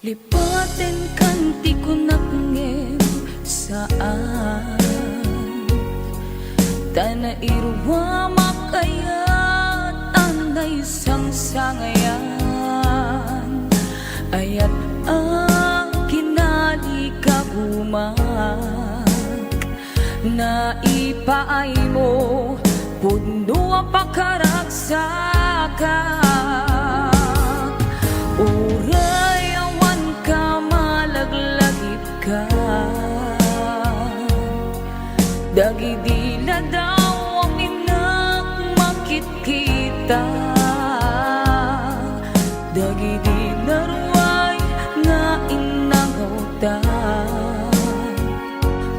Lipaten kan ti kunak ngem saan Tana irwa makayat anay sangsangayan Ayat ang kinali kabumak Na ipaay mo puno pakaraksakan Uray awan ka malaglagip ka Dagidila daw ang inak makit kita Dagidila ruay nga inangaw ta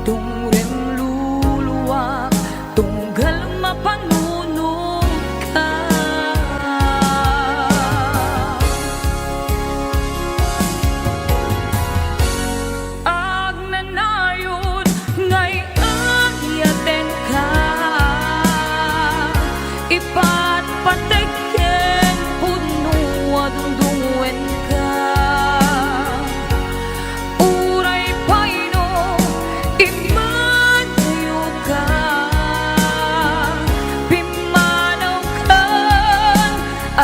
Tungrem luluwa tunggal mapanunod ka Agnanayon ngay agyaten ka Ipatpateken puno adungdungwen ka Uray paino imanayo ka Pimanaw kan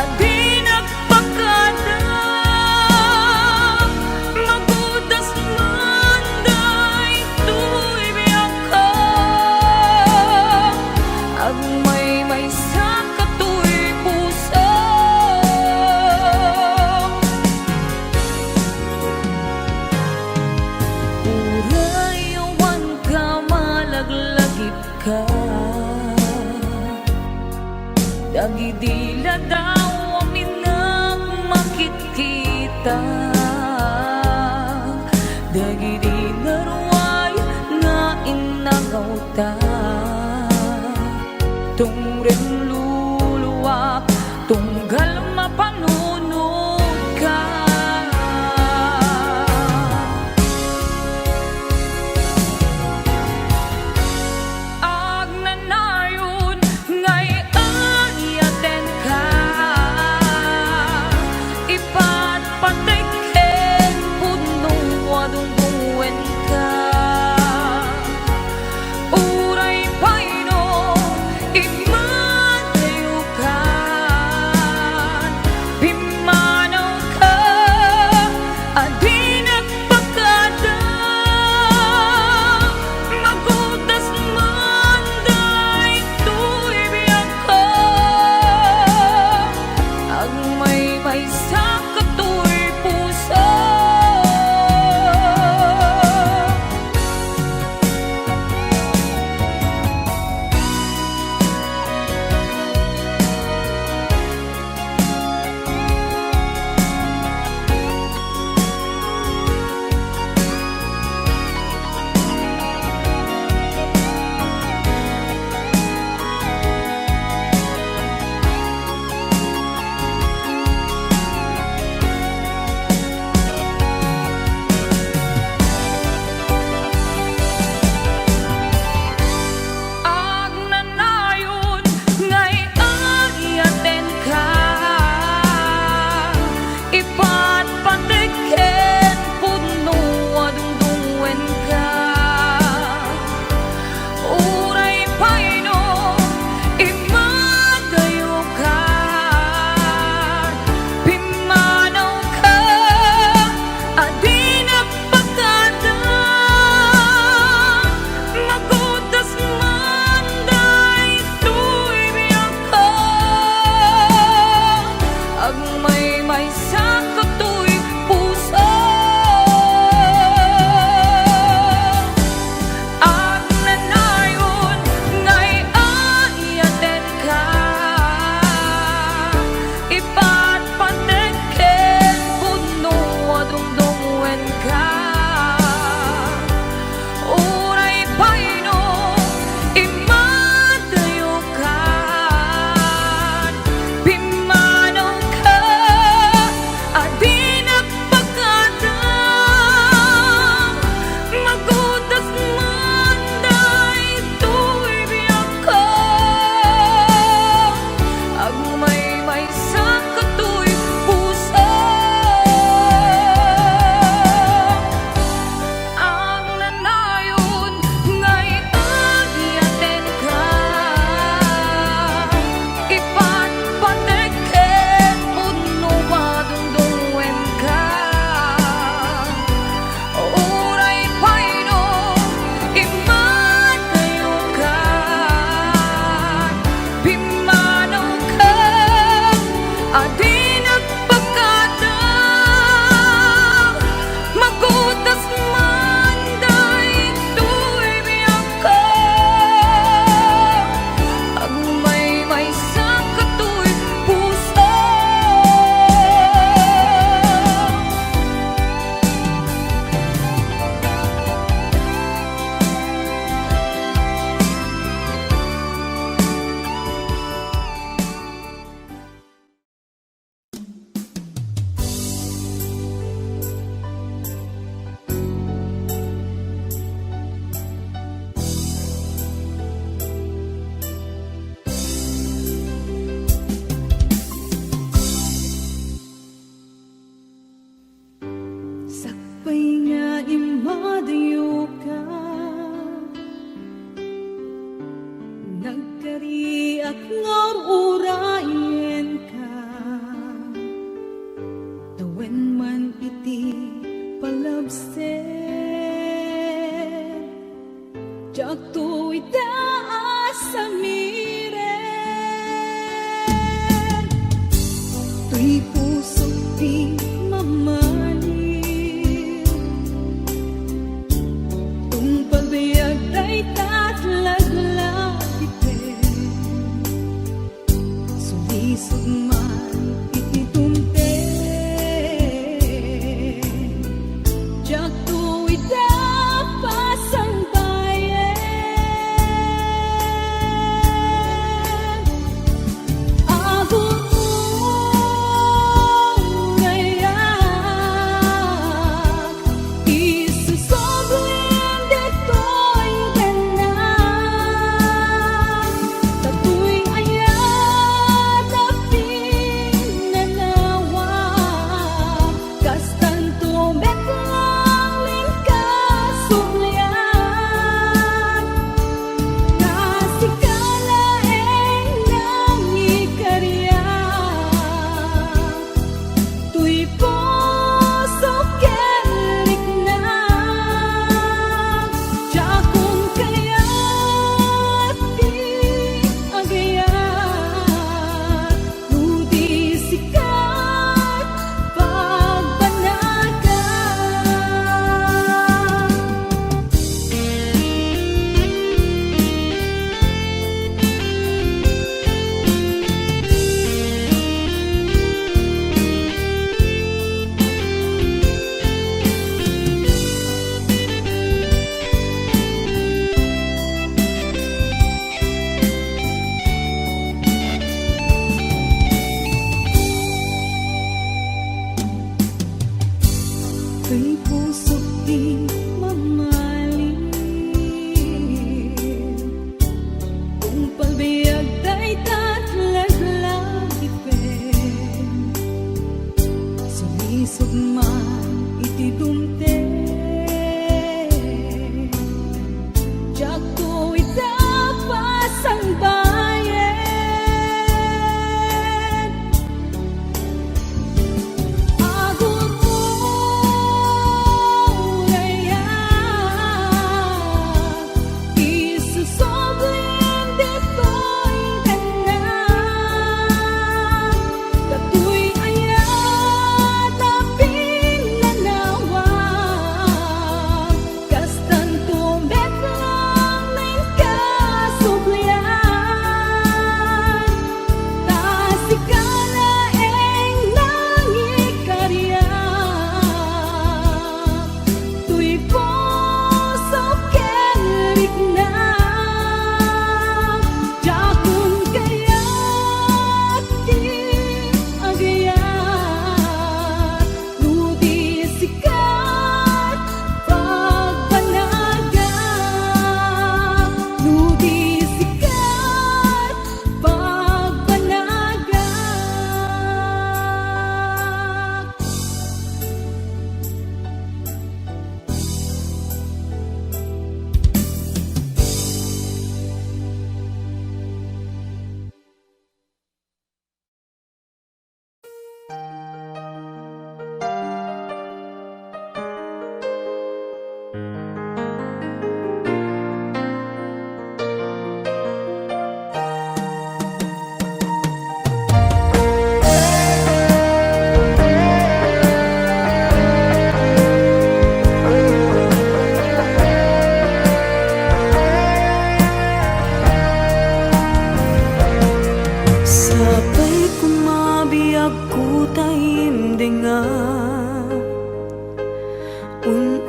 adi nagpakadam Magudas manday tuy biyak ka Agmay may sa katuy puso Uray awan ka malaglagip ka Dagidila daw ang inang makit kita Dagidila ruay nga inangaw ta Tungrem luluwak tunggal mapanunod ka Agnanayon ngay agyaten ka Ipatpateken puno adungdungwen Sapay nga imadayo ka, nagkariak nga urayen ka, tawen man iti palabsen, jak to itaas sa miren, tuy puso di mamali, tung pagbayag day tatlaglag iten, sulisog man ititumte, jak to itapas ang bayan. Tuy puso't di mamahalin, kung pagbayag day tatlaglag ipen, sulisog man iti dumte, jak to itapas ang bayan.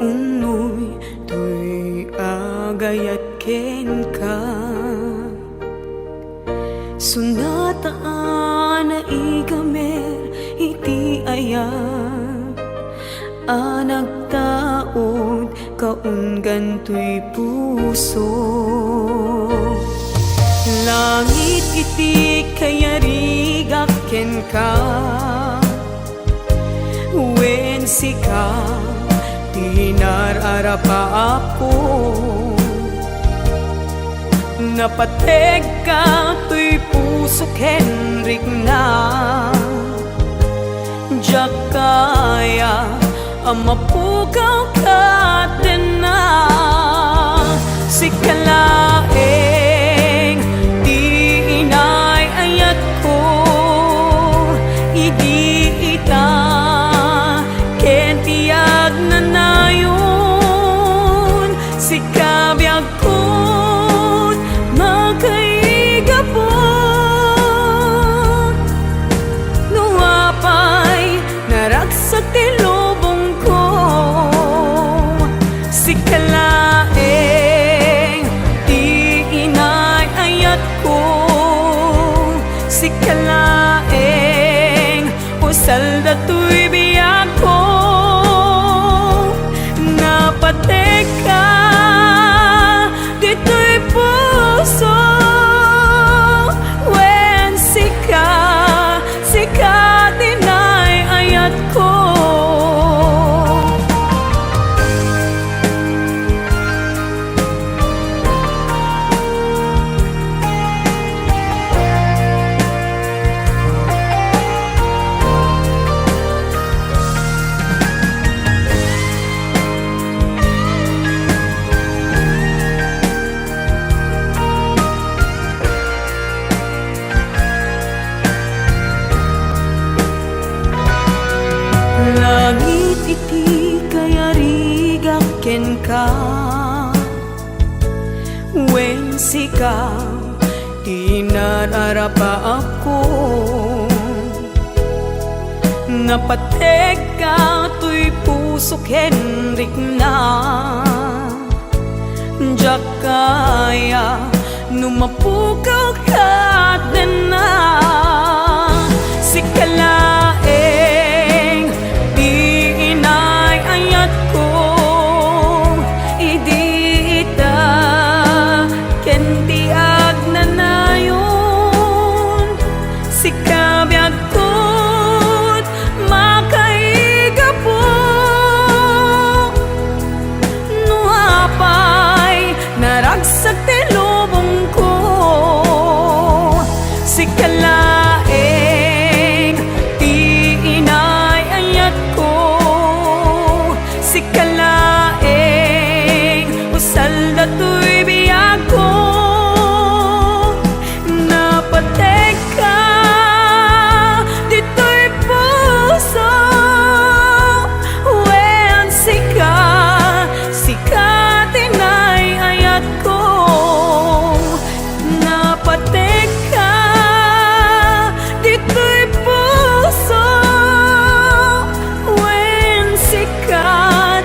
Unoy to'y agayat ken ka, sunataan na igamer iti ayat, anagtaod kaunggan to'y puso. Langit iti kayarigak ken ka, wen sika nararapa ako. Napateg ka to'y puso Henrik na Diyak kaya amapugaw ka din na Si kalaeng di inay ayat ko Idi ita kentiyag na nayon Si kabiyag ko magkaigapon Nuwapay naragsak tilubong ko Si kalaeng di inay ayat ko Si kalaeng usal dato'y biyag ko Napatek ka dito'y puso When sika dinay ayat ko Langit iti kaya rigaken ka When sika di nararapa ako Napateg ka to'y puso Henrik na Diyak kaya numapugaw ka din na Si kalaeng di inay ayat ko Idi ita kentiyag na nayon Si kabiyag ko't makaigapo Nuapay naragsak tilubong ko Si kalaeng di inay ayat ko Si kalaeng usal dato'y biyag ko Napateg ka dito'y puso When sika tinay ayat ko Napateg ka dito'y puso When sika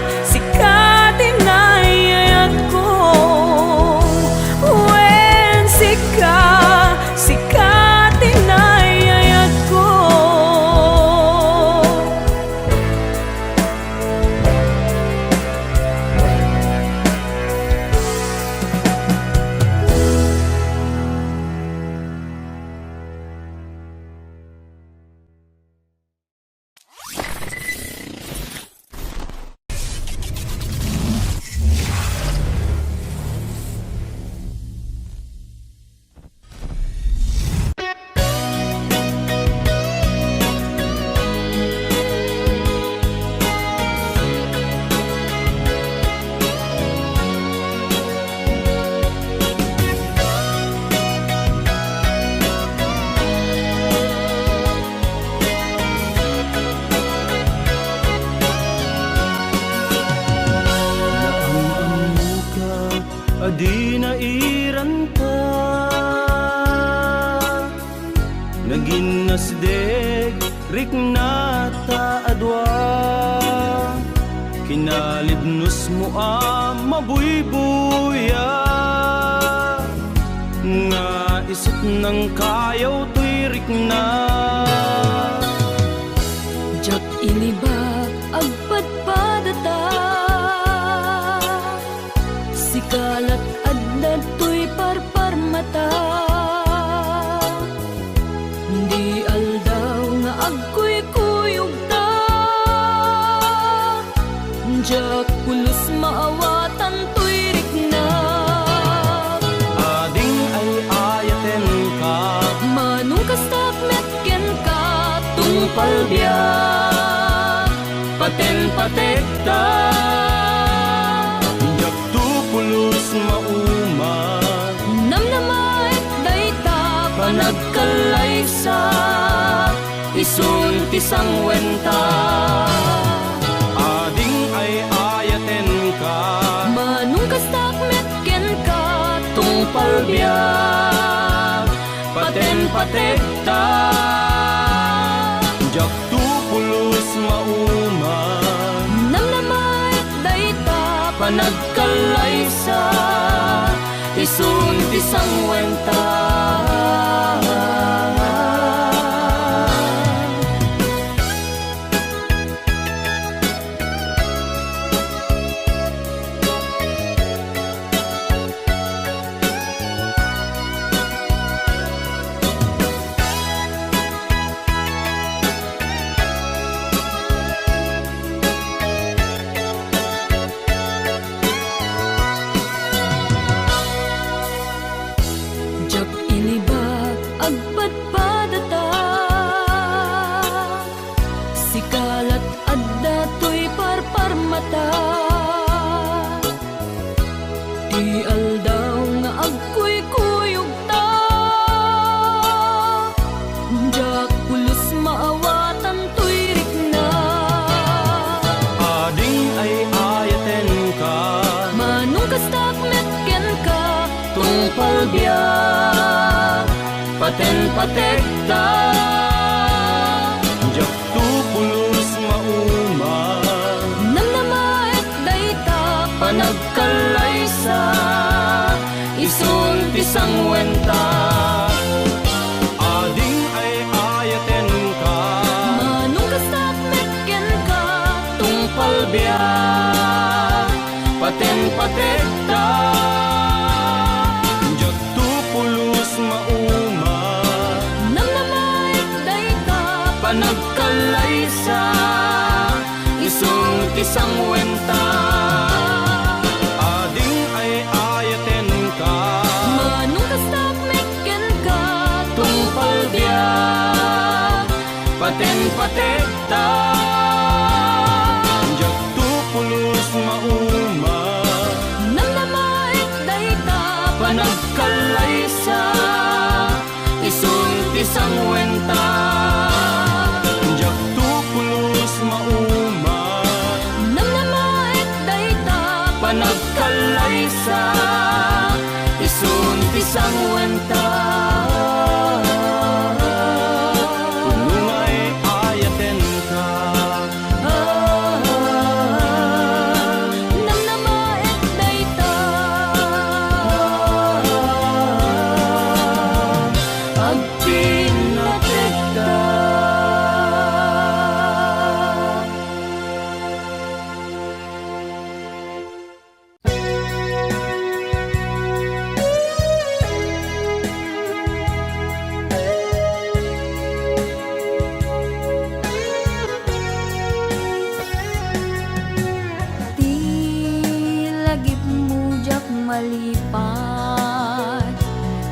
tinay ayat ko When sika tinay ayat ko Adi na iranta Naging nasdeg riknata adwa Kinalibnos mo mabuybuya Nga isip ng kayaw to'y rikna Jak iniba agpadpadata Sikalat adna to'y parparmata Di aldaw nga agkuy kuyog ta Jak pulos maawatan to'y rikna. Ading ay ayaten ka, Manong kastak metken ka tungpal biyak, paten patekta. Jak tu pulos mauma, namnamait dayta panagkalaysa, isun tisang wenta. Ading ay ayaten ka, Manong kastak metken ka tungpal biyak, paten patekta. Jak tu pulos mauma, namnamait dayta panagkalaysa, isun tisang wenta. Jak iniba agpadpadata, sikalat adda to'y parparmata. Di aldaw nga agkuy-kuyog ta, jak pulos maawatan to'y rikna. Ading ay ayaten ka, Manong kastak metken ka tungpal biyak, paten patekta. Jak tu pulos mauma, namnamait dayta panagkalaysa, isun tisang wenta. Ading ay ayaten ka, Manong kastak metken ka tungpal biyak, paten patekta. Jak tu pulos mauma, namnamait dayta panagkalaysa, isun tisang wenta. Ading ay ayaten ka, Manong kastak metken ka tungpal biyak, paten patekta. Jak tu pulos mauma, namnamait dayta panagkalaysa, isun tisang wenta. Jak tu pulos mauma, namnamait dayta panagkalaysa, isun tisang wenta. Punungay ayaten ka, namnamait dayta agpinatekta. Di lagip mujak malipat,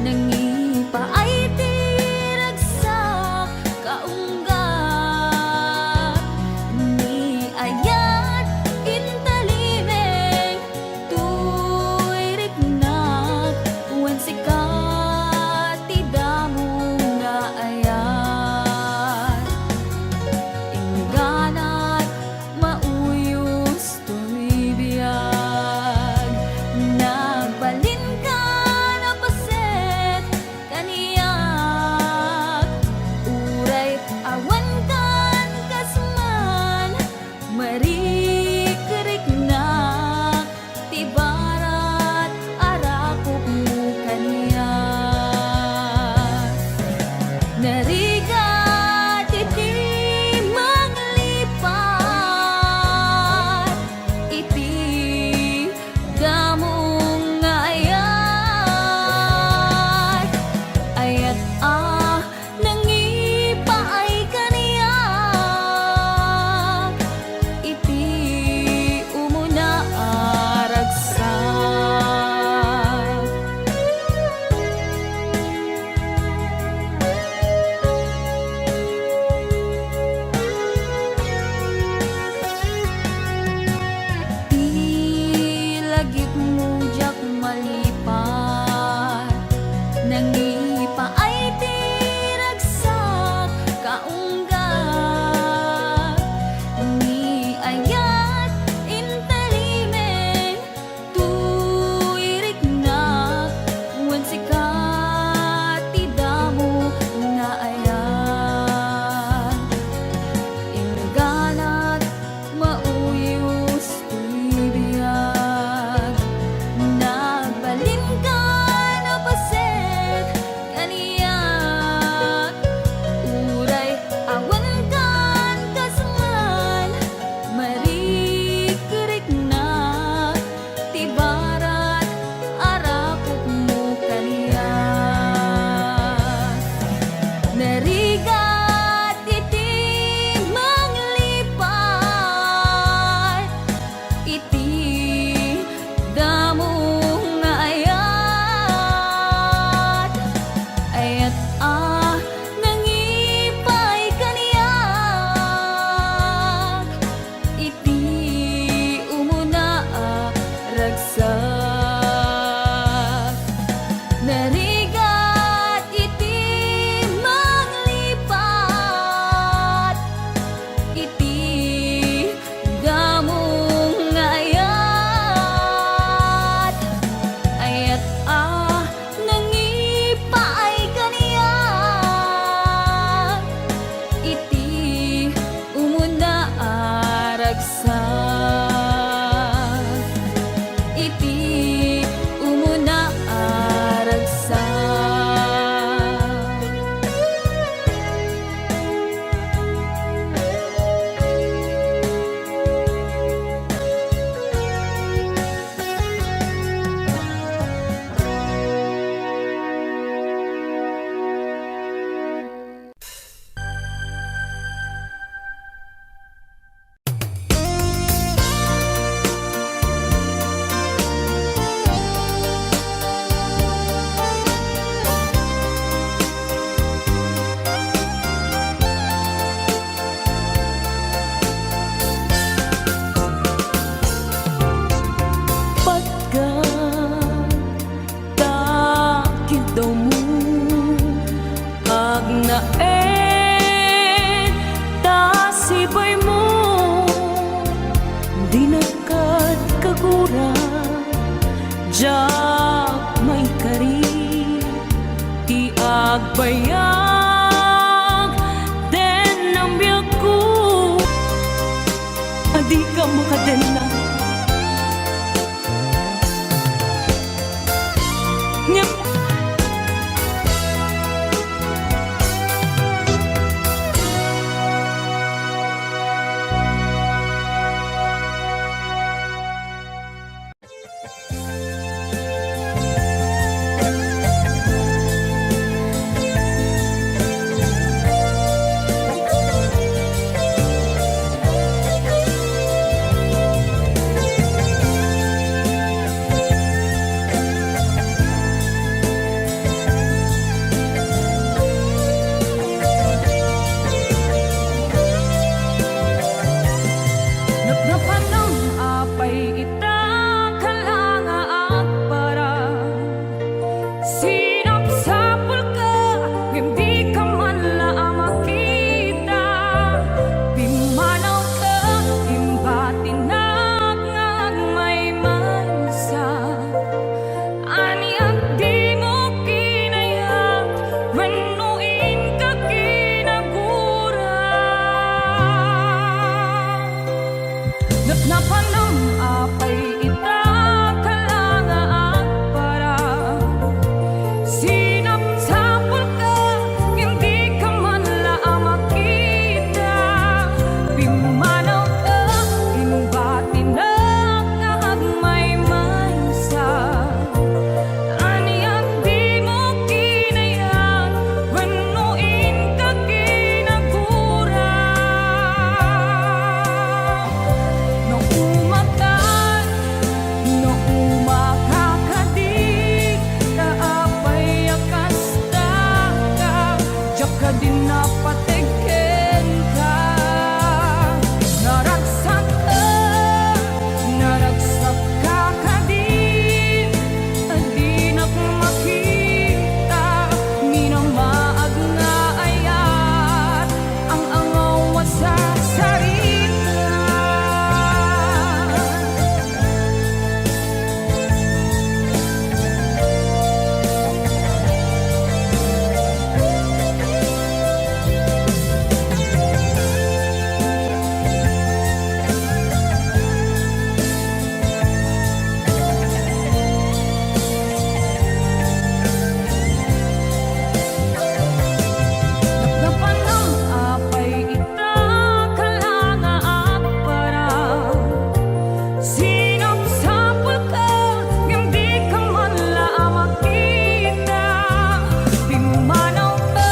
nangipa ay tiragsak kaunggat. Ni ayat intalibeng tuy riknat, wen sikat tidamong nga ayat. Ingganat mauyos to'y biyag, nagbalin nakat kagura jak may kari ti agbayag den ang biyak ko adi ka makadena ngem napnapanang apay ita kalanga at para sinapsapul ka hindi ka man lang makita pimanaw ka imbatinag ngag may mansa ani at di mo kinaya renuin ka kinagura napnapanang apay ita kalanga at para sinapsapul ka hindi ka man lang makita pimanaw ka imbatinag ngag may mansa ani at di mo kinaya renuin ka kinagura no umatay no umakakadik kaapay akasta ka diyak ka din napategen ka naragsak ka kadin adinak makita minamaag nga ayat ang angaw sa sarita napnapanang apay ita kalanga at para sinapsapul ka hindi ka man lang makita pimanaw ka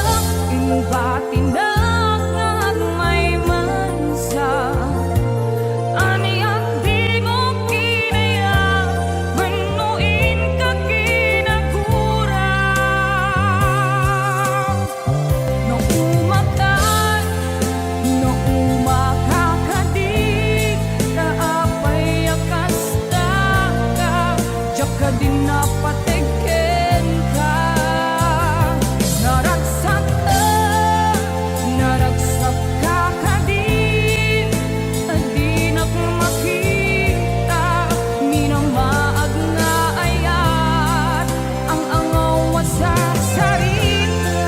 imbatinag ngag may mansa ani at di mo kinaya renuin ka kinagura no umatay no umakakadik kaapay akasta ka diyak ka din napategen ka naragsak ka kadin adinak makita minamaag nga ayat ang angaw sa sarita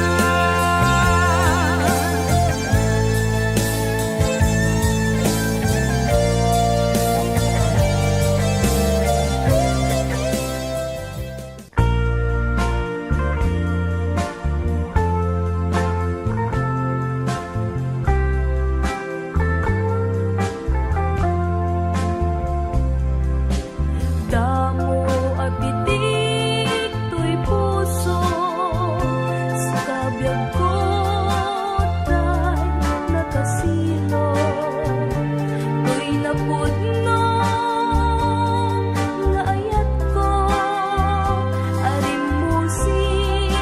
damo at bitik to'y puso sa kabiyag ko tay nakasilo to'y napudno nga ayat ko arimusin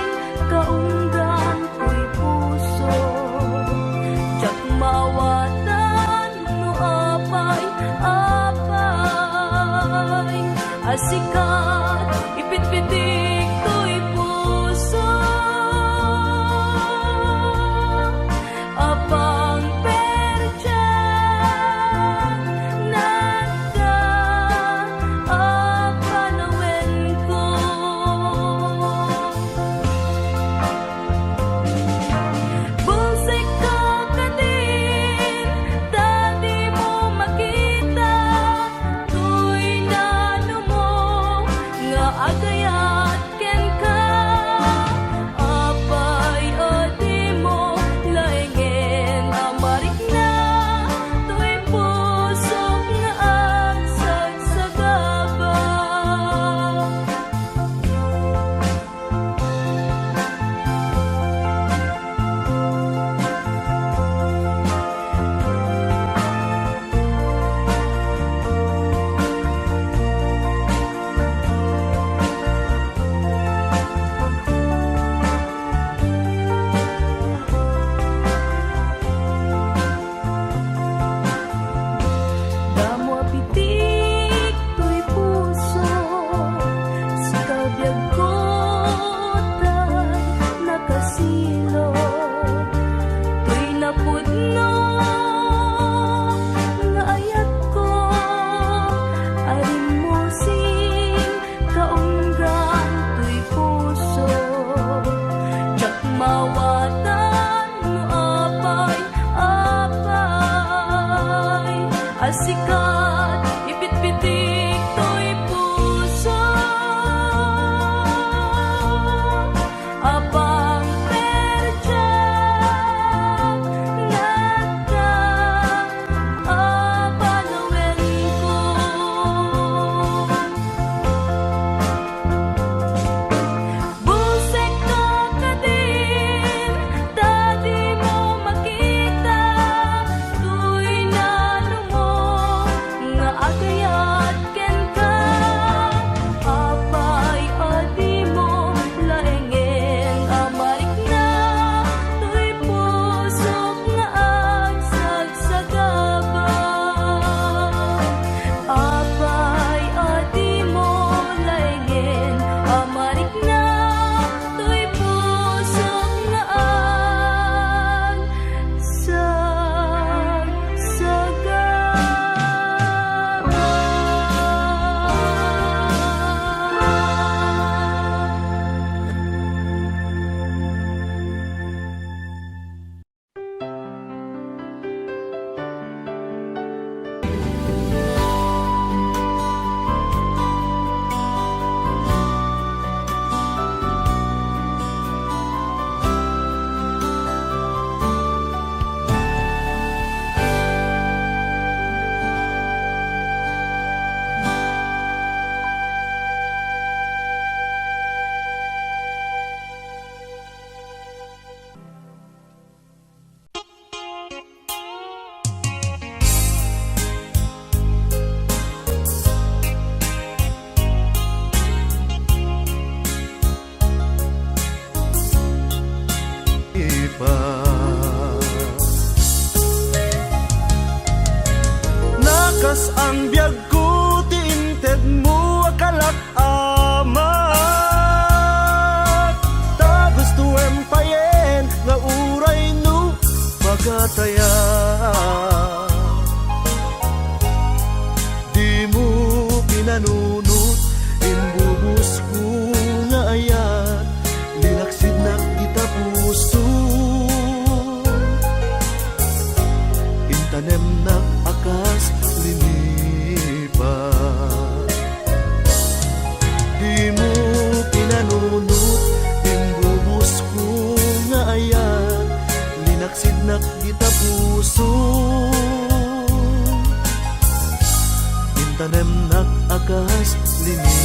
kaunggan to'y puso jak mawatan no apay asikat ipitpitik to'y puso apang percha nagka biyag ko tiinted mo akalak amat. Ta gusto empayen nga uray no magataya. Di mo pinanunot imbubus ko nga ayan, linaksid na kita puso. Intanem na akas linipan. Di mo pinanunot imbubus ko nga ayan, linaksid na kita puso. Intanem na akas linipan.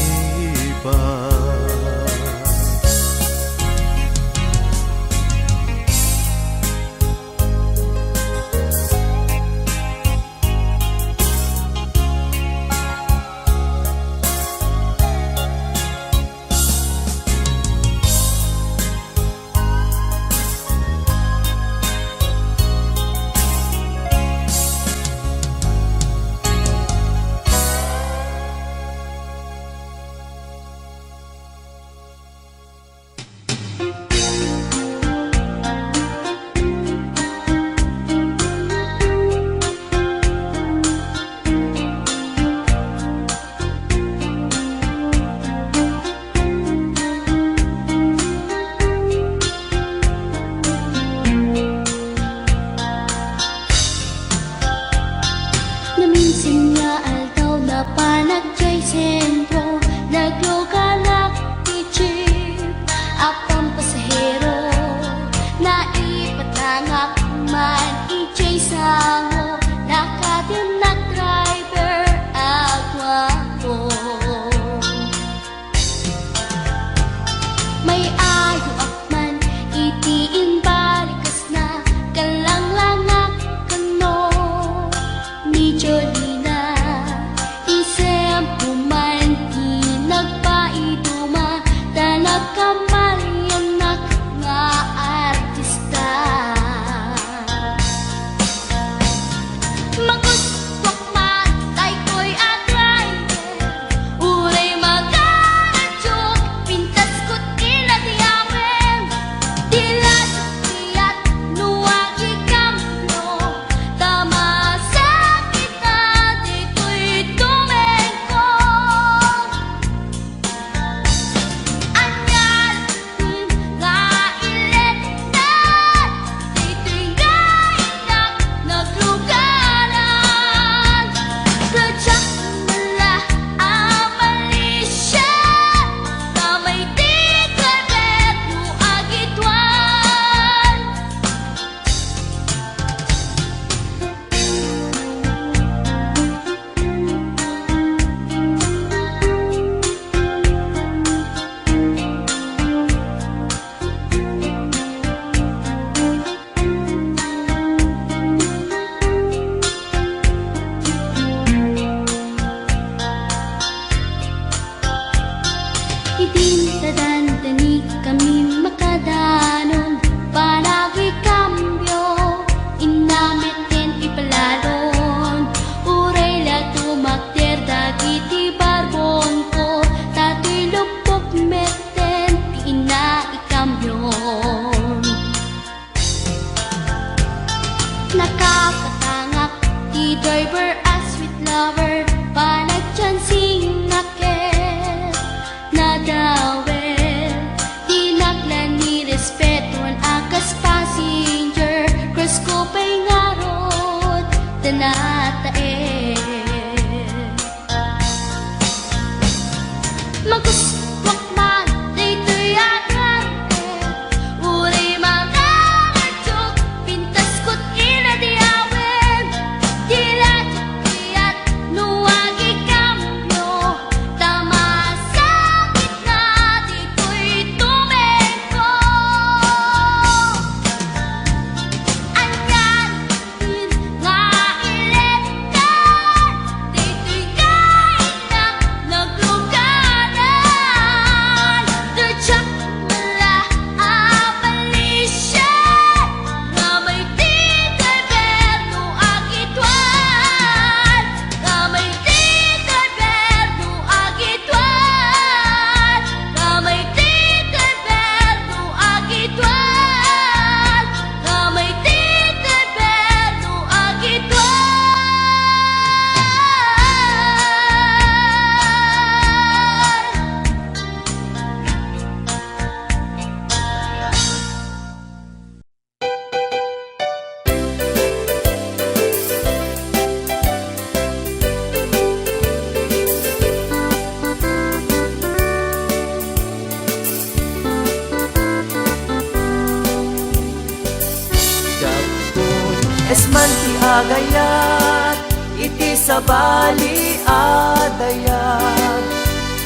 agayat iti sabali adayag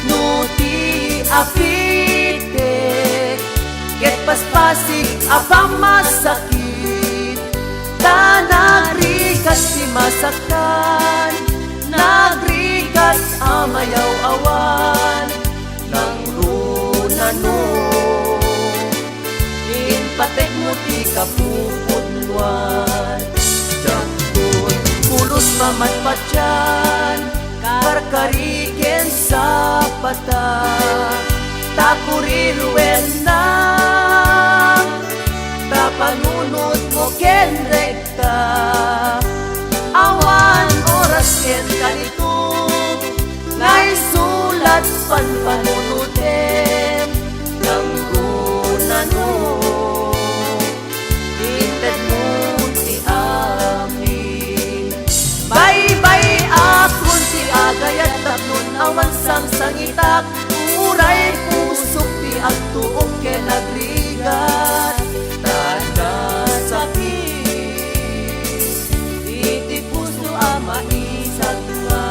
nuti apite ket paspasig apang masakit ta nagrikas ti masaktan nagrikas amayaw awan nang runano patek mo ti kapupudwan Jakun pulos mamatpatyan Karkariken sa pata Takurirwen na Tapanunod mo ken rekta Awan oras ken kanito Ngay sulat panpanunutem Nang runano Bye-bye akon ti agayat tapnon awan sang sangitak Uray pusok ti agtuok ken agrigat Tada sakit iti puso ama isagma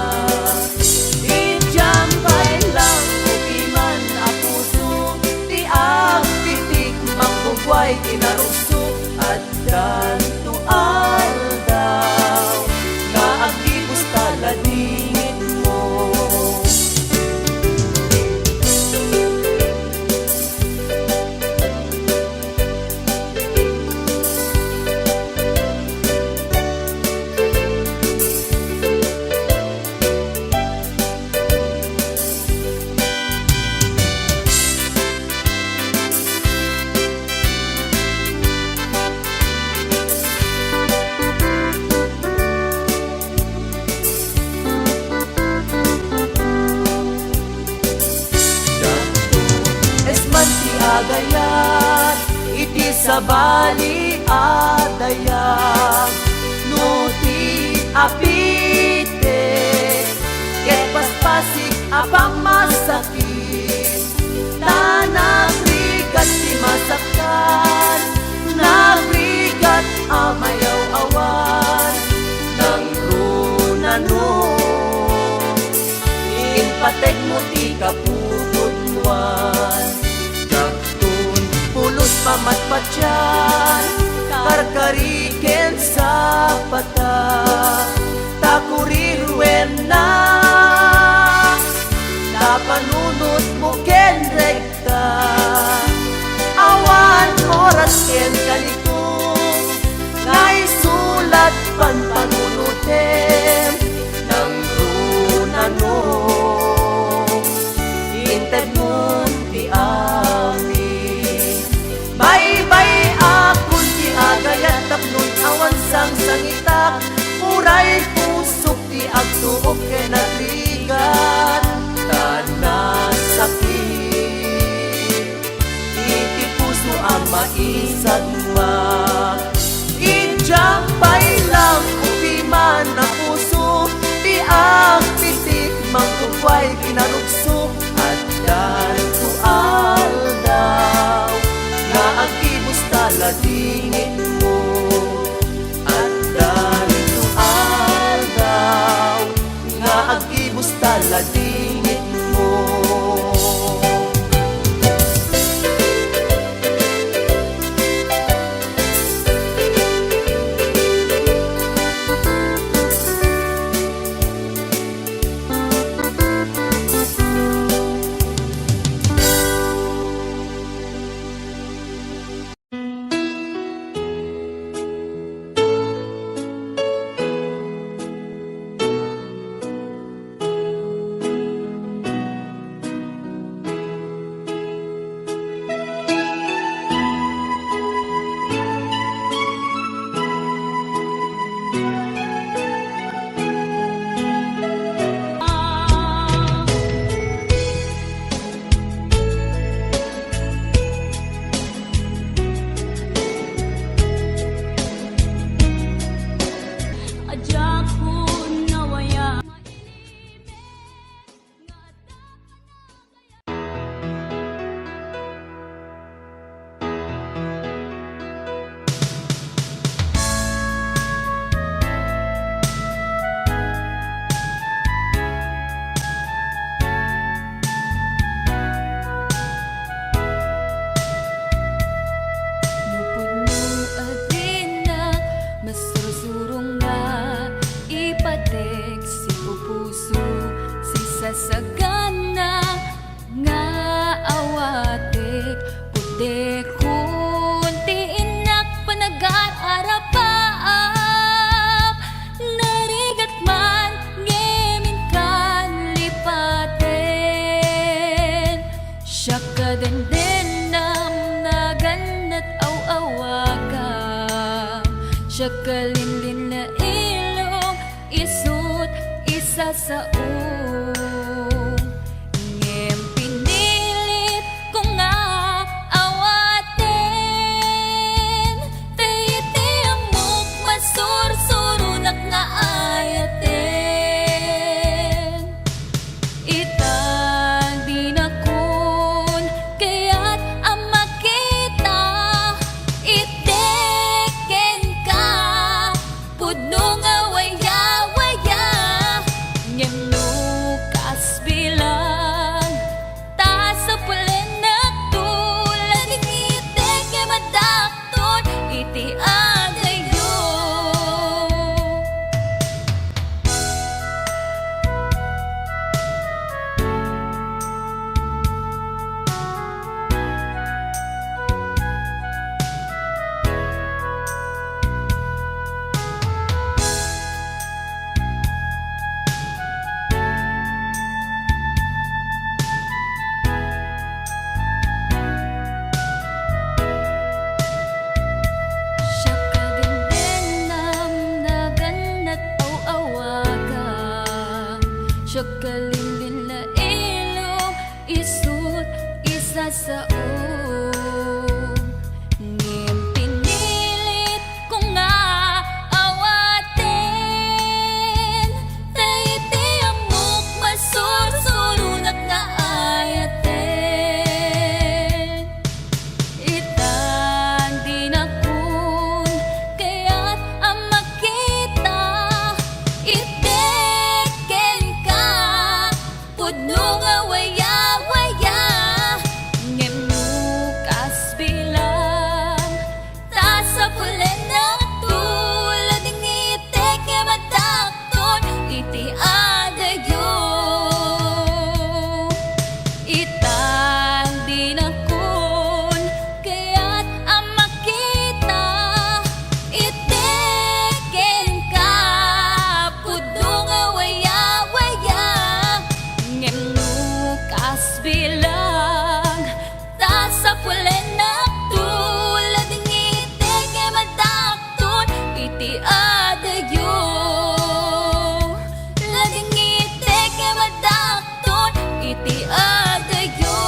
Injampay lang upiman a puso ti agtitik mangbugway kinarugso at ganto aldaw Agibus taladingin mo agayat iti sabali adayag nuti apite ket paspasig apang masakit ta nagrigat ti masaktan nagrigat amayaw awan nang runano inpatek mo ti kapupudwan pamatpatyan Karkariken sa pata Takurirwen na Napanunod mo ken rekta Awan oras ken kanito Ngay sulat panpanunutem Nang runano Inted nun ti Bye-bye akon ti agayat tapnon awan sang sangitak Uray pusok ti agtuok ken agrigat Tana sakit iti puso ang maisagma Injampay lang upiman na puso ti agpitik mangtugway kinarugso at ganto aldaw Agibus taladingin mo at ganito aldaw nga agibus taladingin mo kadendenam naganat aw-awaga siya kalinlin na ilong isut isa sa ngem pinilit ko nga awaten tayti amok masursurunak nga ayaten itang di na kun kaya't ang makita iteken ka pudno nga waya-waya ngem nukas bilang ta sa pulen na tulad iteke madakton iti adayo. Siya kadendenam naganat aw-awaga siya kalinlin na ilong isut isa sa ngem pinilit ko nga awaten tayti amok masursurunak nga ayaten itang di na kun kaya't ang makita iteken ka pudno nga waya-waya ngem nukas bilang ta sa pulen na tulad ng iteke madakton iti adayo itang di na kun kaya't ang makita iteken ka pudno nga waya-waya ngem nukas bilang ta sa pulen na tulad ng iteke madakton iti adayo lading iteke madakton iti adayo.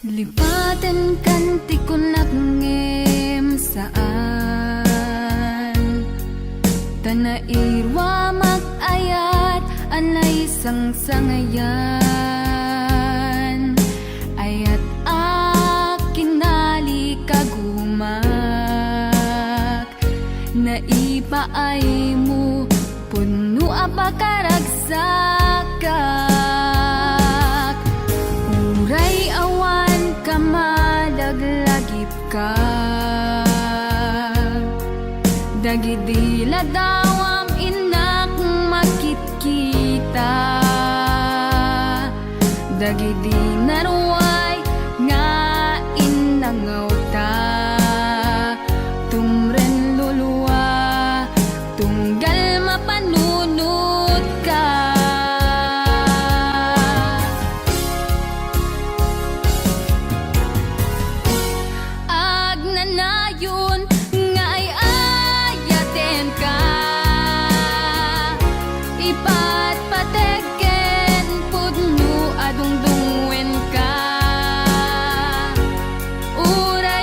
Lipatan kanti ko nagngem saan tanairwa mag-ayat anay sangsangayan ayat akin nali kagumak naipaay mo puno apakaragsakak uray awan ka malaglagip ka dagidila dawam inak makitkita dagidi naruay nga inangaw ta tumren luluwa tunggal mapanunod ka agnanayon nga ay ayaten ka ipatpateken pudno adungdungwen ka ura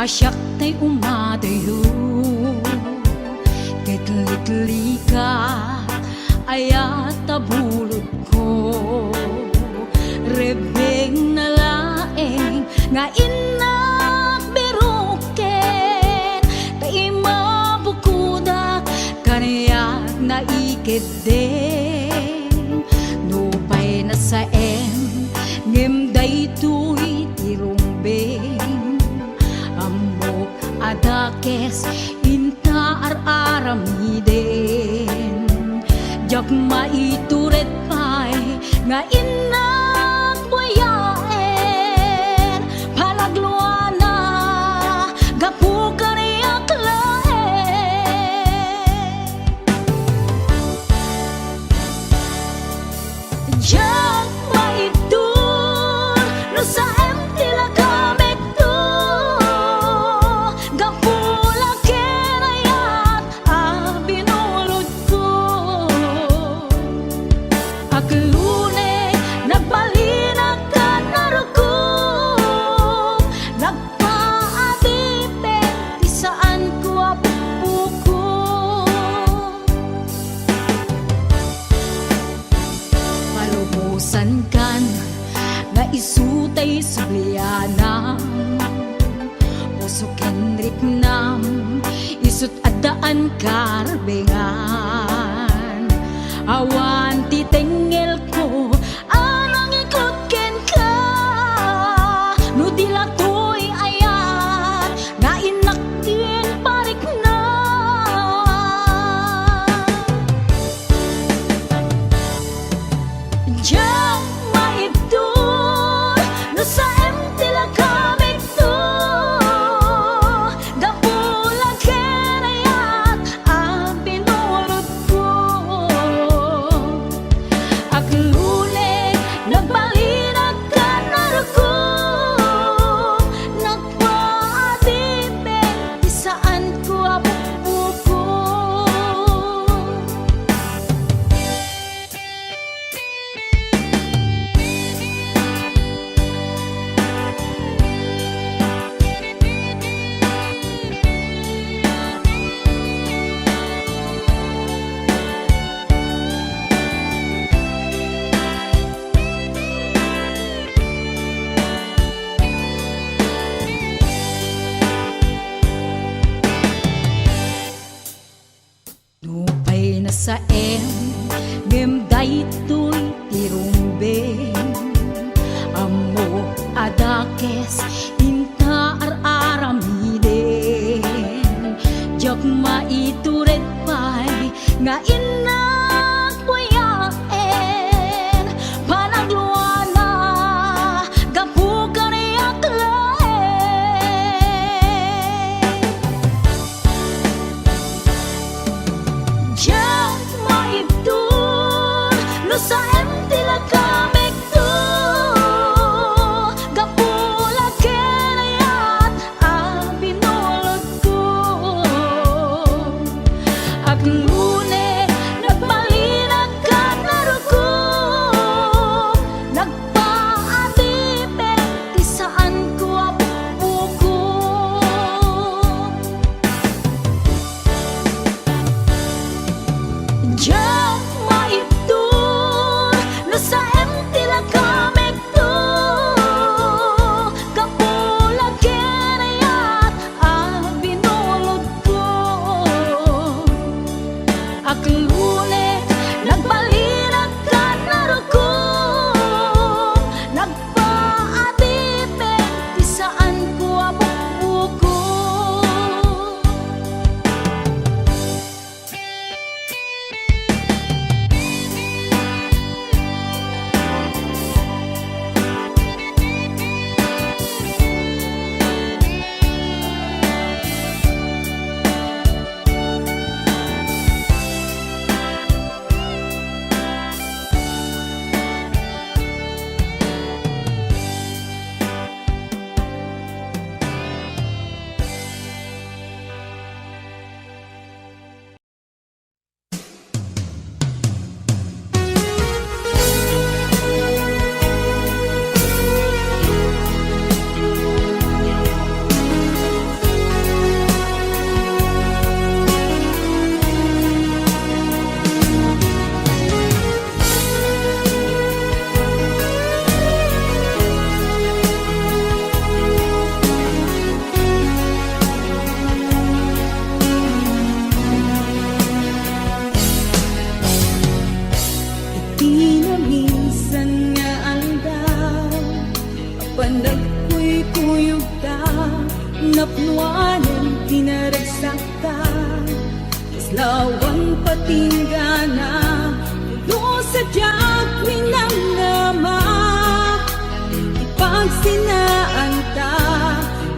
asyak tay umadayo Kitlit-li ka ayat tabulod ko Rebeng na laeng nga inak biruken Tay mabukudak kanayak na ikid din Nupay na sa ngem daytoy tirumbeng Amok adakes inta ar-aramiden Jak maituret pay nga inak buyaen Palagluana gapu kaniyak laen Jak maitur no sa tila kamek to Gapula kenayat binulod ko Aglune nagbalina ka narukog Nagpaadipen ti saan ko apupuko Palumusan kan nga isutay sublianam Puso kenrik nam isut adaan karbengan Awan titengel ko anang ikot ken ka No dilatoy ayat nga inaktin parik na Jak maitur no sa tila kamek to Gapula kenayat binulod ko Aglune nagbalina ka narukog Nagpaadipen ti saan ko apupuko Nupay na sa ngem daytoy tirumbeng Amo adakes inta ar-aramiden Jak maituret pay nga inak buyaen Panagluana gapu kaniyak laen Jak maitur no sa tila kamek to Gapula kenayat binulod ko Aglune nagbalina ka narukog Nagpaadipen ti saan ko apupuko Jak maitur napnuanan pinaragsaktan Lawan patinggana Tulo sa diyak minamnama Ipagsinaan ta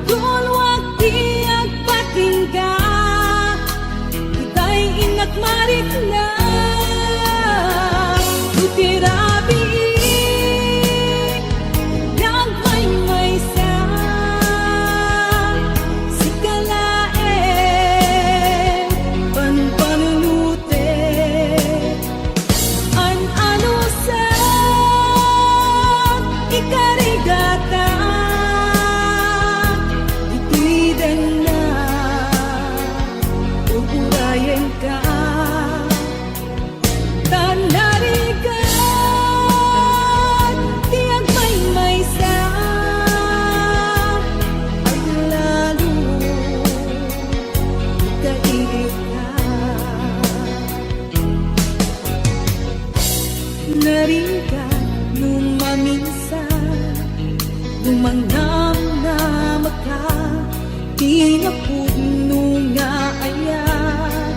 Tulwag di at patingga Ita'y inakmarit na Tutirabi Nagmay-may sa Sikalae Panpanunute An-ano sa ikarigata Itidan na Pupurayan ka Tanarigan Tiyag may sa Ang lalo Kairit ka Narigan lumaminsan Lumangnam na maka Tinapuno nga ayat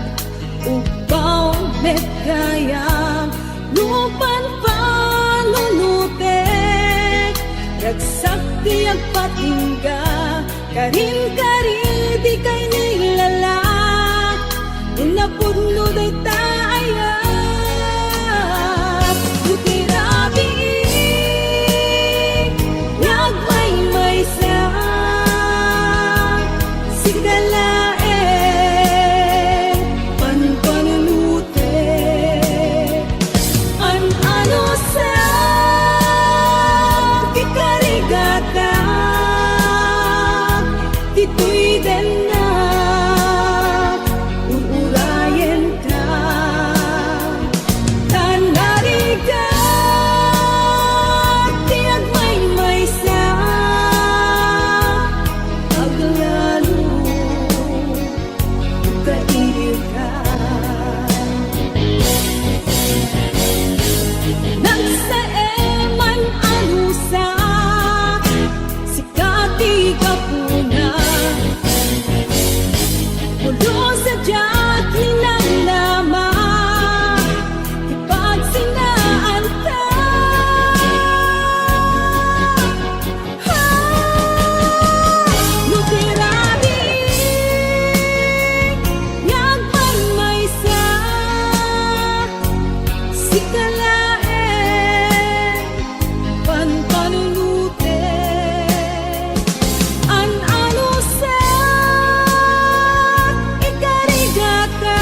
Upaw met kayang Lupan panunutek Ragsak tiyag patingga Karin-karin di kay nilalak Unapuno day taayat Utirabi Nagmay-may sa Sikalae Panpanunute An-ano sa Kikarigata Dito'y den na Uurayan ka Tanarigan Tiyag may sa Aglalo Kairil ka Nagsaeman anusa Sikati kapuna Mulo sa diyak linamnama Ipagsinaan ta Lutirabi Yagmay sa Sikalae Panpanunute An-ano sa ikarigata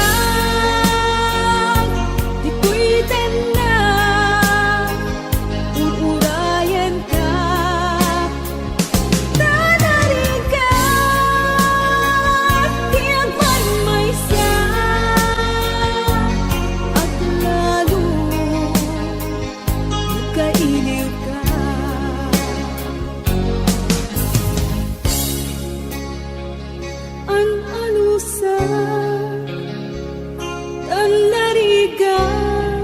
Di pwede na Uurayan ka Tanarigan Tiyag may sa At lalo Kailiw ka An-ano sa Tanarigan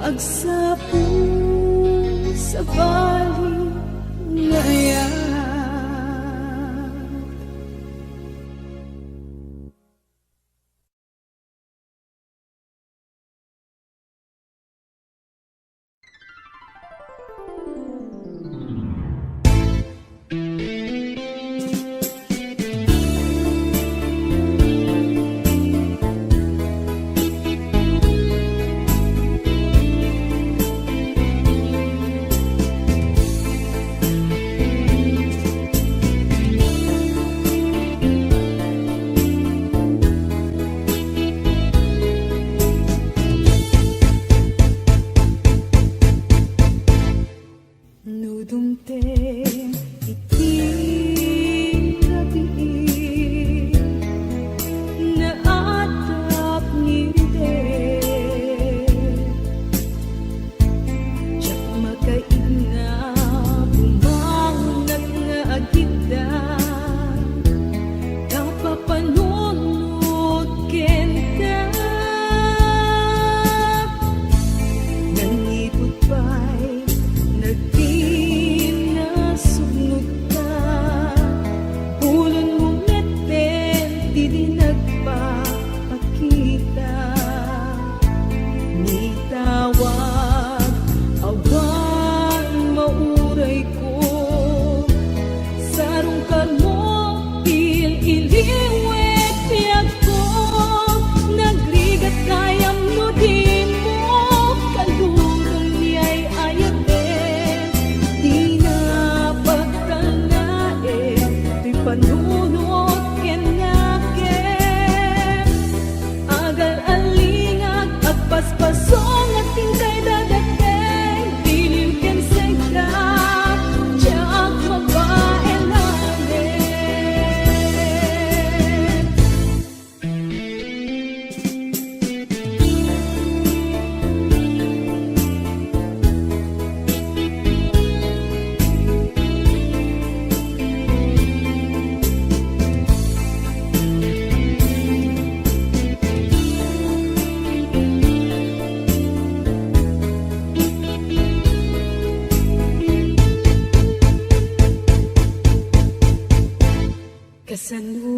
Agsapo sa bali ngayon Nudumte iti rabi na atap ngide Diyak makaina bumangonat nga agida Kapapanunod kenta Nangipot pa'y nagtina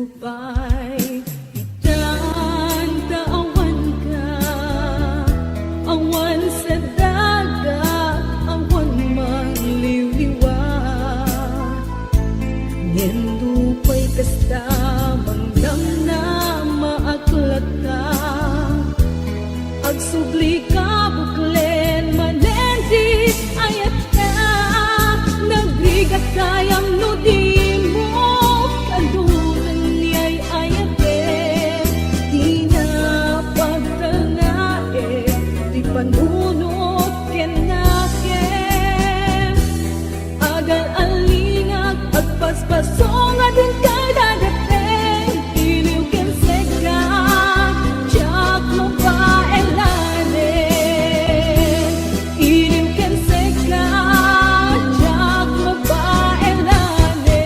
lupay itan taawan ka, awan sa dagat, awan mangliwliwa. Nendo pa'y kasta mangdam na maaklata, agsubli ka buklen manendit ayat ka, nagrigat kayang nudi mo, kalunan niya'y ayate, di na pagtangae, di panunot kenakem, agal alingag at paspasong adun kay dadateng, iliw ken seka, tiyak mo pa elane, iliw ken seka, tiyak mo pa elane.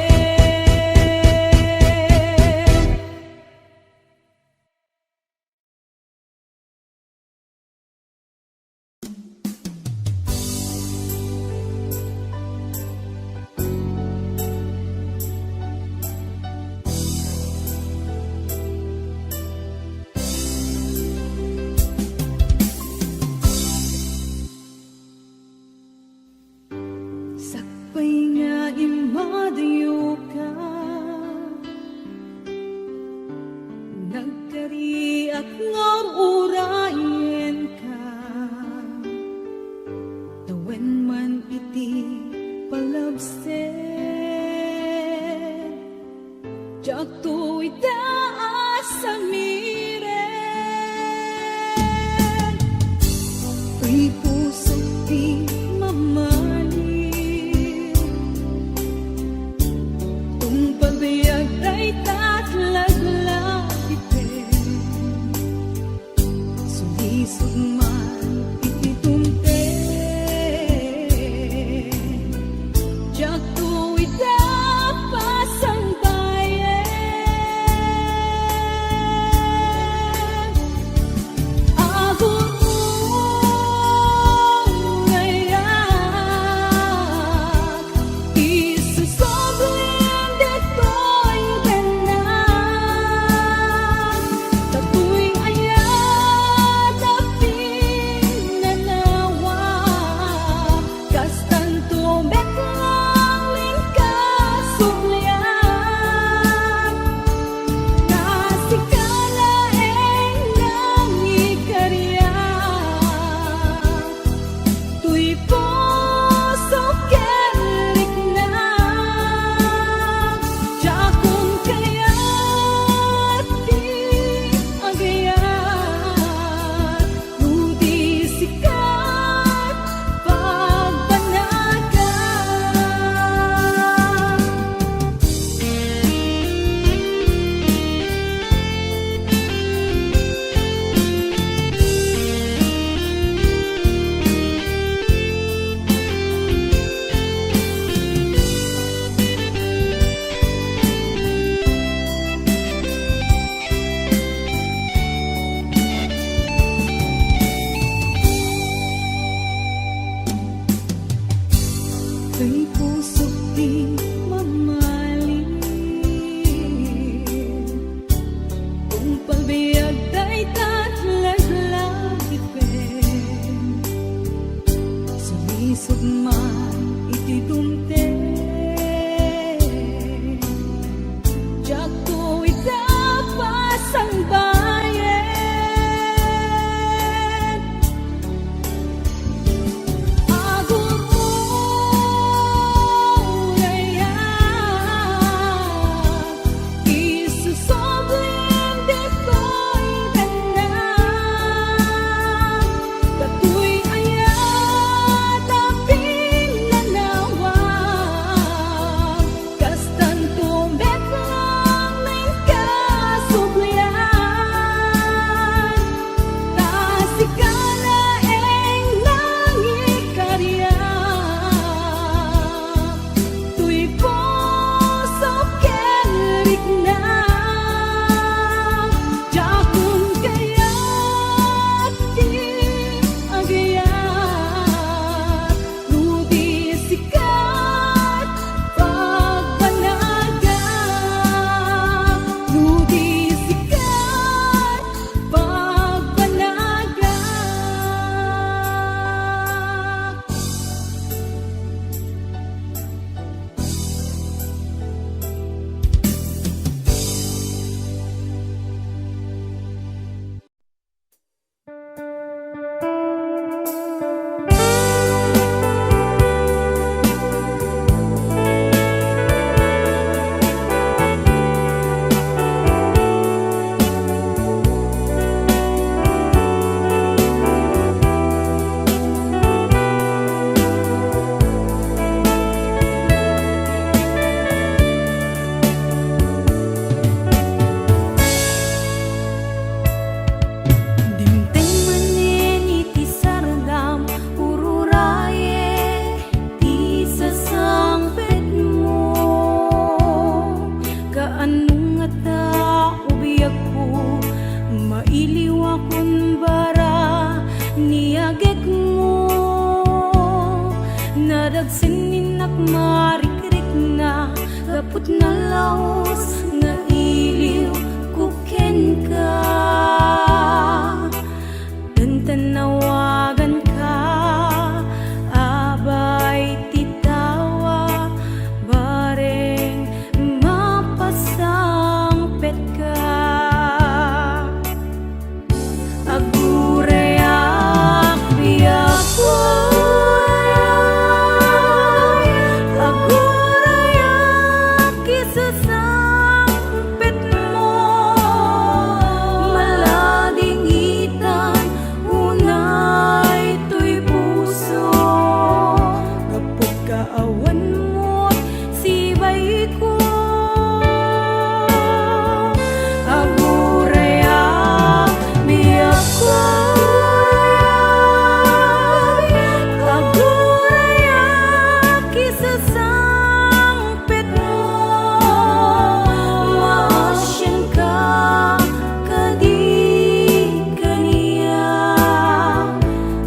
Sakpay nga imadayo ka, nagkariak nga urayen ka, tawen man iti palabsen, jak to itaas sa miren, tuy puso di mamali, tung pagbiag ay tatlaglagitin, sulisod man ititunte, jak to itapas ang bayan. Agon mo ngayak, isusoblin deto'y benak, tatu'y ayat na pinanawa, kastan tumeklang linkasumlian, nasikalaeng ng ikarya, tuy puso kerik na, jakong kaya't di agayat, nudi sikat pagbanagan. Kay puso't di mamaling, kung pagbiag ay tatlaglagitin, sulisod man itidumte, jak to itapas ang bayan. Agon mo ngayak, isusoblin deto'y benak, tatu'y ayat na pinanawa, agek mo nadagsanin ak marikrik na gapot na laos nga iliw kuken ka dan tanawagan ka abay titawa bareng mapasangpet ka agurayak biyak ko agurayak isasangpet mo malading itan unay to'y puso kapag kaawan mo't sibay ko agurayak biyak ko agurayak isasangpet mo maasyan ka kadi kaniya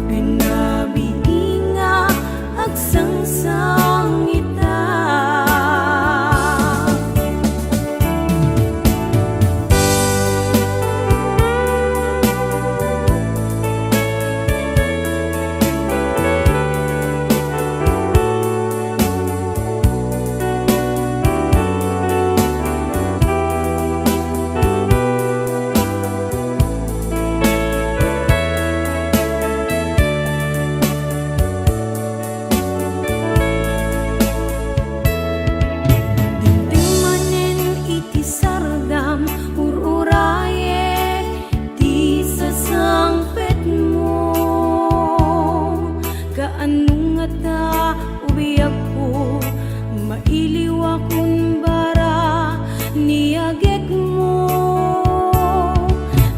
binabiinga agsangsang ita Tingmanen iti sardam ururayek di sasangpet mo kaanong ata ubiyak ko mailiw akong bara niagek mo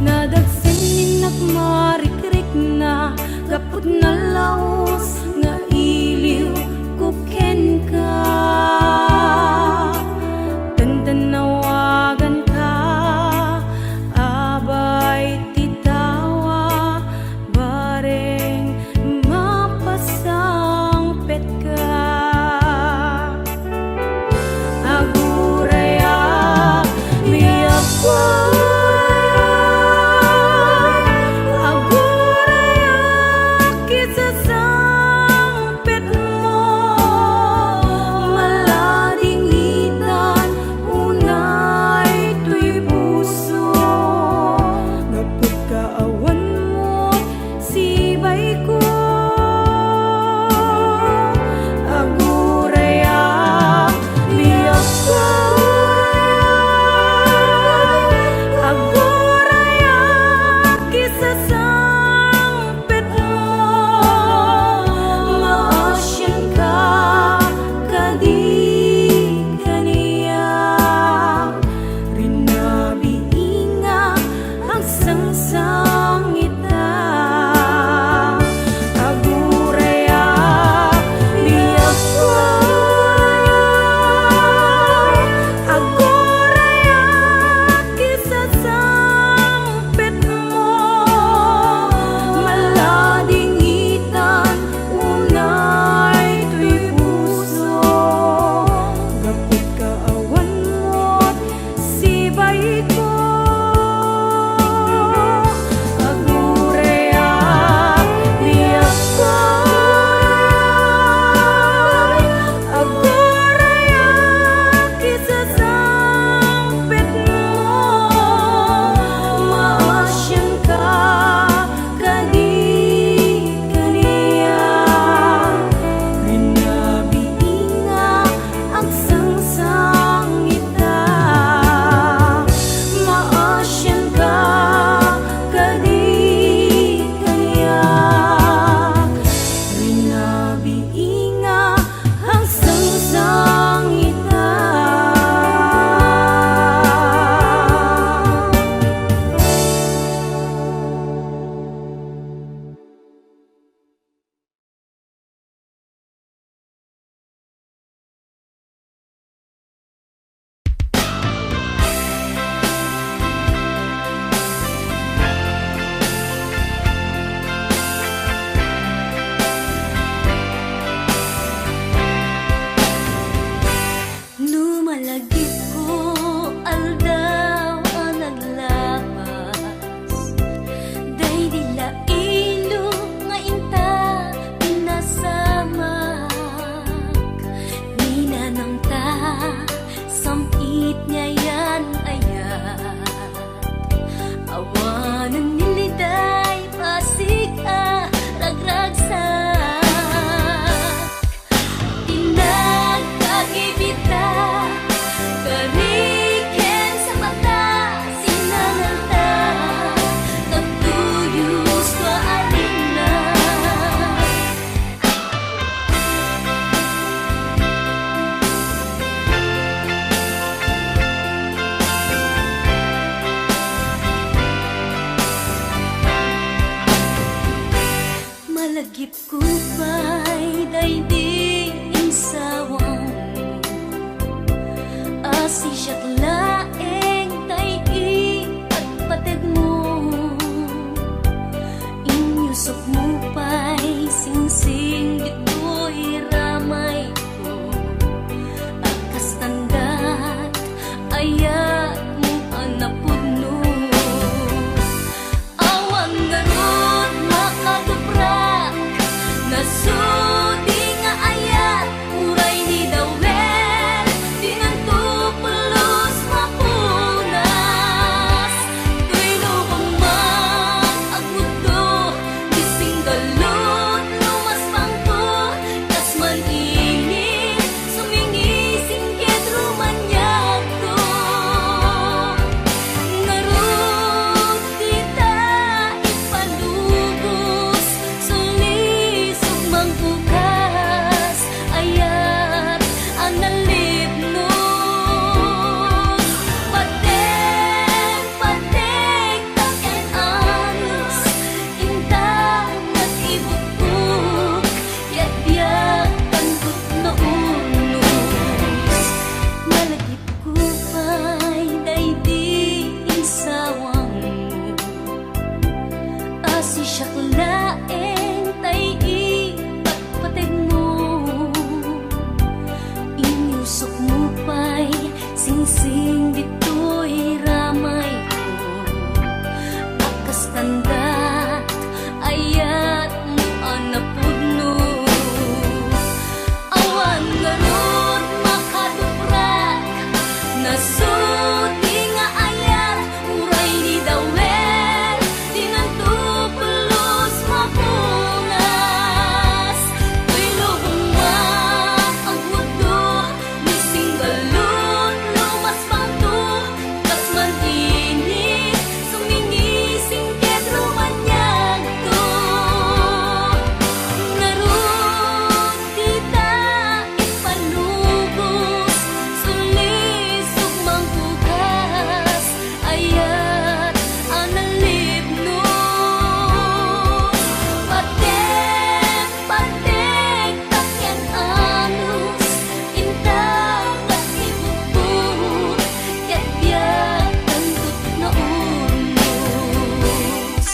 nadagsanin ak marikrik na gapot na laos nga iliw kuken ka tandanawagan ka abay titawa bareng mapasangpet ka agurayak biyak ko agurayak isasangpet Malagip ko ba'y daigdig sawang asi siya't laeng taig at patid mo inyusok mo pa'y singsing dito'y ramay ko akas tandat ayat mo anapudno awang garot makatuprak nasudi nga ayat uray ni dawel dinanto pelos mapunas tuy lubang man agmudo gising galot lumas pangkot kas man ingin sumingi singgit rumanyag to ngarot tita ipalubos sulisog mangbukas ayat ang nalibnos patek taken anos intang at ibukbuk yat-yat tangkot na unos malagip ko pa'y daigdig sawang asi siya't laeng taig patpatid mo inyusok mo pa'y singsing dito'y ramay ko akas tandat ayat mo anapudno awan garot makaduprak nasudi nga ayat uray ni dawel dinanto pelos mapunas tuy lubong man ang mundo nising galot lumas pangto kas man init sumingi singgit rumanyag to ngarot tita ipalubos sulisog mangbukas ayat ang nalibnos patek takyan anos intang at ibukbuk yat-yat tangkot na unos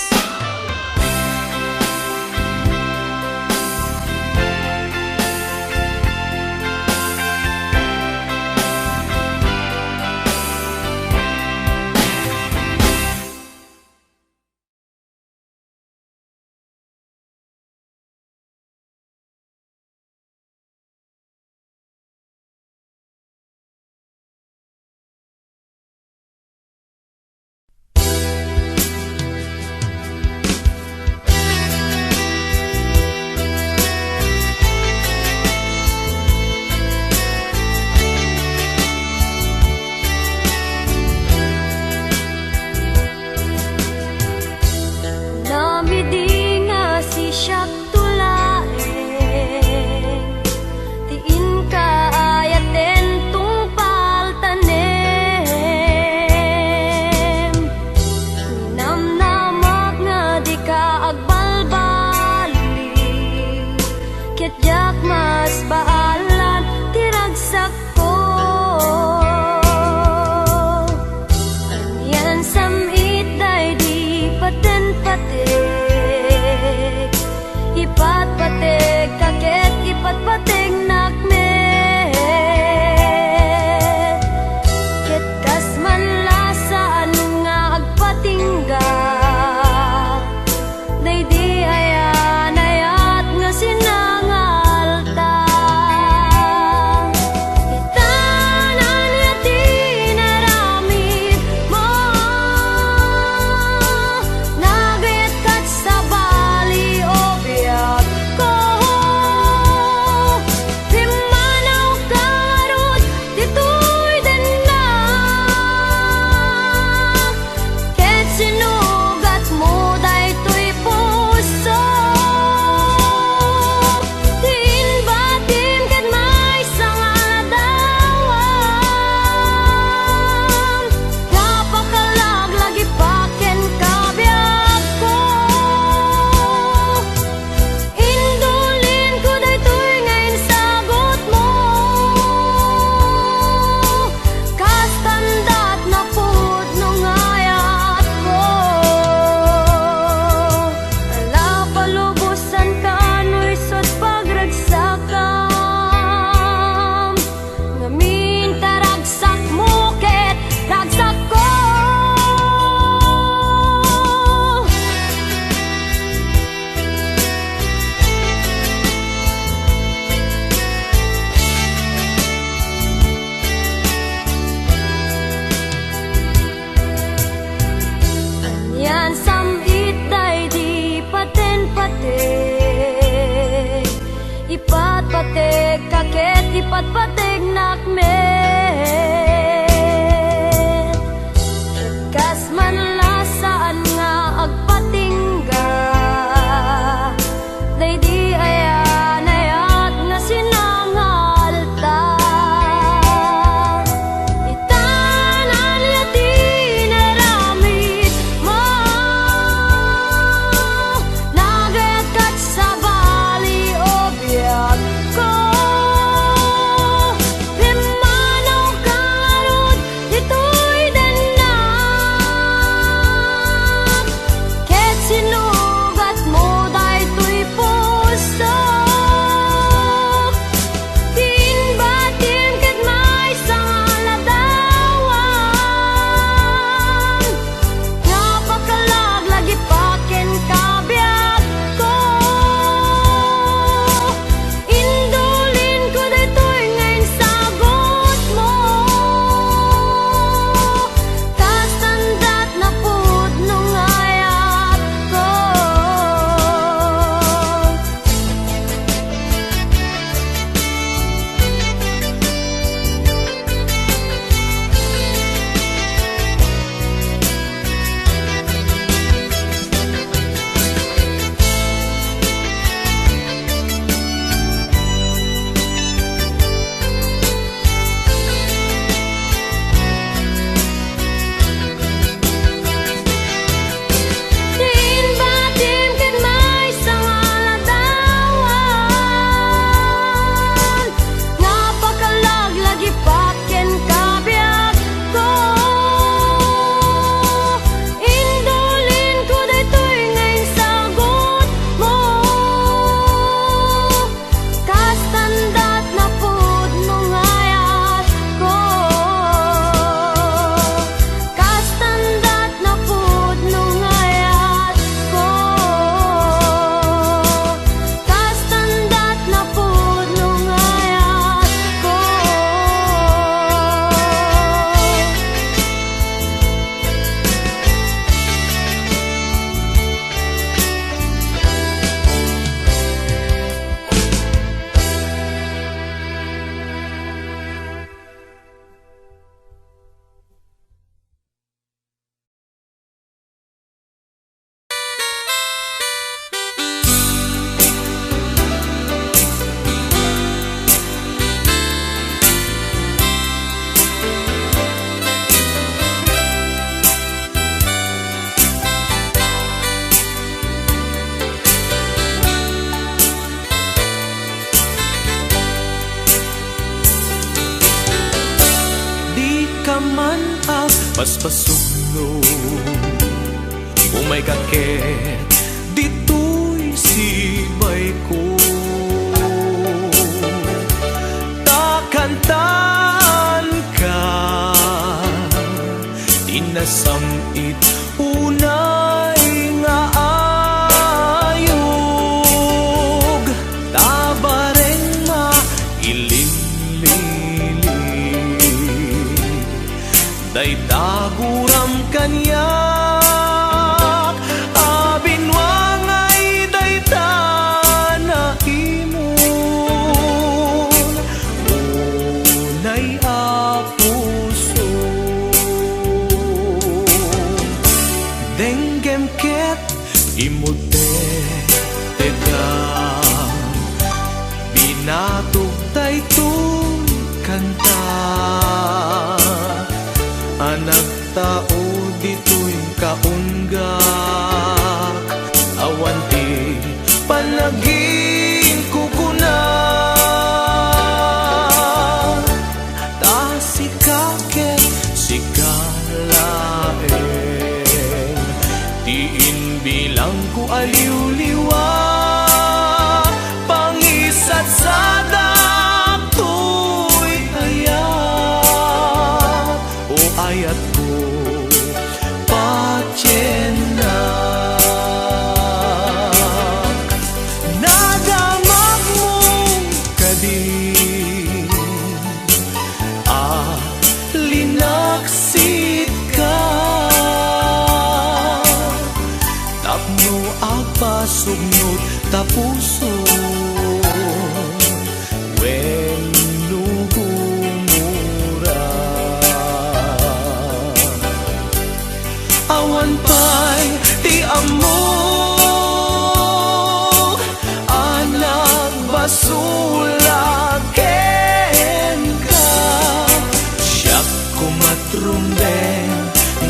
Namidi nga si siyak tulaeng tiin ka ayaten tungpal tanem namnamag nga di ka agbalbali ket jak mas baalan tiragsak ko yan samit day di paten-patek ipat-patek kaket ipat-patek nakmet ket kas man lasaan nga agpatingga day di ayan ayat nga sinangalta itanan yati naramid mo nagit kat sa bali o biyak ko pasugno kung may kaket dito'y sibay ko takantaan ka tinasamit unay nga ayog tabareng mailinlili day taguram kanyak abinwangay day tanahimon unay apuso denggem ket imute teka binatog daytoy kanta anak tao dito'y kaunggak awanti panagin kukuna ta sikake sikalaeng tiin bilang ko aliw-liwa pangisat sa dakto'y ayak o ayat ko patyenak nagamag mong kadin linaksit ka tapno agpasugnod tapuso wenno humura awan pa'y ti amok anak basulaken ka siyak kumatrumbeng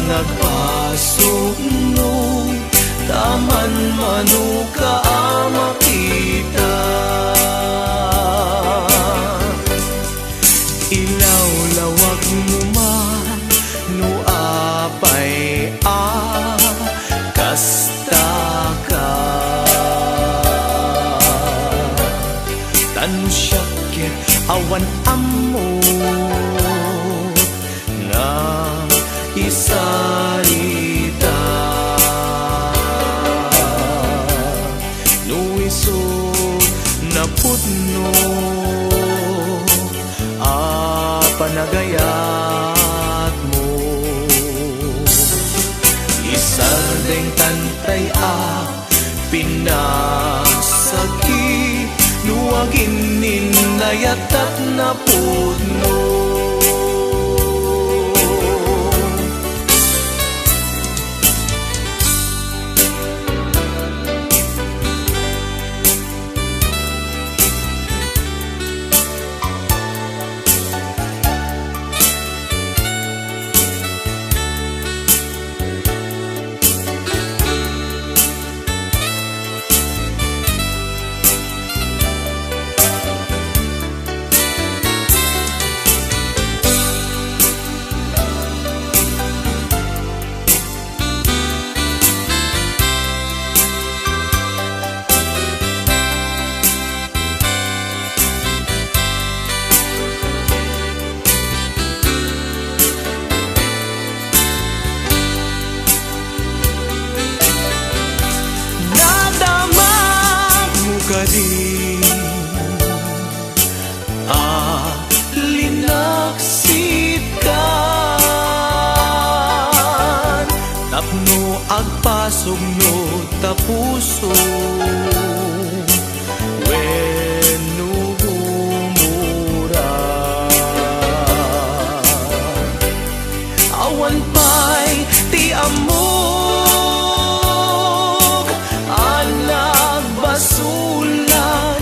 nagpasugnoy taman manuka makita ilaw-lawag mo man no apay kasta ka tanu syakit awan ammo nga isarita nuiso na putno panagayat mo isardeng tantay pinasaki nuwagin ninayatat na putno linaksit ka tapno agpasugnod tapuso wenno humura awan pa'y ti amok anak basulan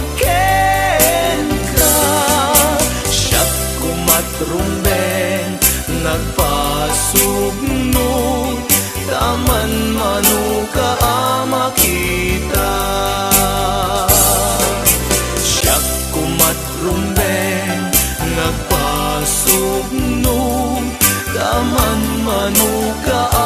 rumbeng nagpasugno taman manuka makita siyak kumat rumbeng nagpasugno taman manuka ka